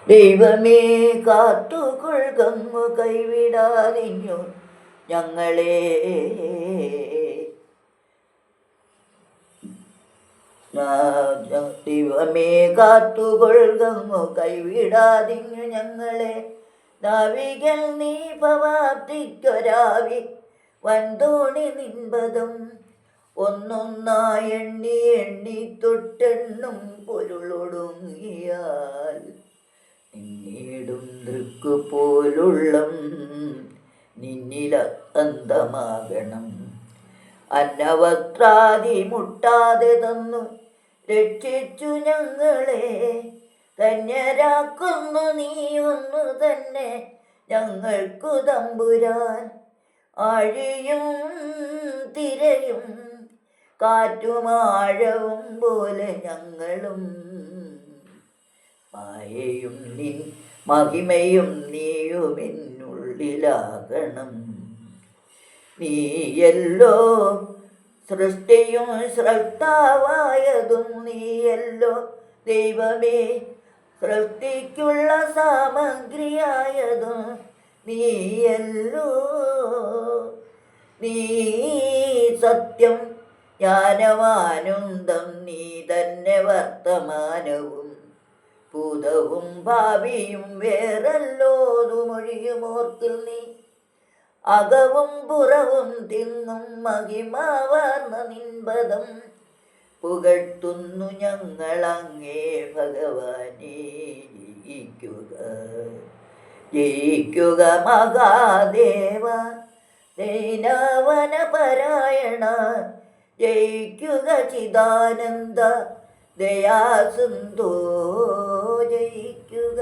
ദൈവമേ കാത്തുകൊള്ളുകങ്ങു കൈവിടാതിഞ്ഞു ഞങ്ങളെ. ദൈവമേ കാത്തുകൊള്ളുകങ്ങു കൈവിടാതിഞ്ഞു ഞങ്ങളെ. നാവികൽ നീ ഭവാബ്ദിക്കൊരാവി വൻതോണി നിൻപതും ഒന്നൊന്നായി എണ്ണി എണ്ണി തൊട്ടെണ്ണും പൊരുളൊടുങ്ങിയാൽ നിന്നീടും ദൃക്കുപോലുള്ളം നിന്നില അന്തമാകണം. അന്നവസ്ത്രാദി മുട്ടാതെ തന്നു രക്ഷിച്ചു ഞങ്ങളെ. ധന്യരാക്കുന്നു നീ ഒന്നു തന്നെ ഞങ്ങൾക്കു തമ്പുരാൻ. ആഴിയും തിരയും കാറ്റുമാഴവും പോലെ ഞങ്ങളും മായയും നിൻ മഹിമയും നീയുമെന്നുള്ളിലാകണം. നീയല്ലോ സൃഷ്ടിയും സ്രഷ്ടാവായതും നീയല്ലോ ദൈവമേ. സൃഷ്ടിക്കുള്ള സാമഗ്രിയായതും നീയല്ലോ. നീ സത്യം ജ്ഞാനമാനന്ദം നീ തന്നെ വർത്തമാനവും ഭൂതവും ഭാവിയും വേറല്ലോതുമൊഴിയുമോർത്തിൽ നീ. അകവും പുറവും തിങ്ങും മഹിമാവാർന്ന നിൻപദം പുകഴ്ത്തുന്നു ഞങ്ങളങ്ങേ ഭഗവാനേ. ജയിക്കുക ജയിക്കുക മഹാദേവ ദൈനവനപരായണ. ജയിക്കുക ചിദാനന്ദ ദയാസിന്ധോ. ജയിക്കുക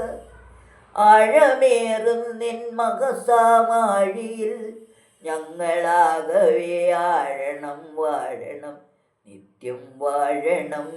ആഴമേറും നിൻ മകസാമാഴിയിൽ ഞങ്ങളാകവേ ആഴണം വാഴണം നിത്യം വാഴണം.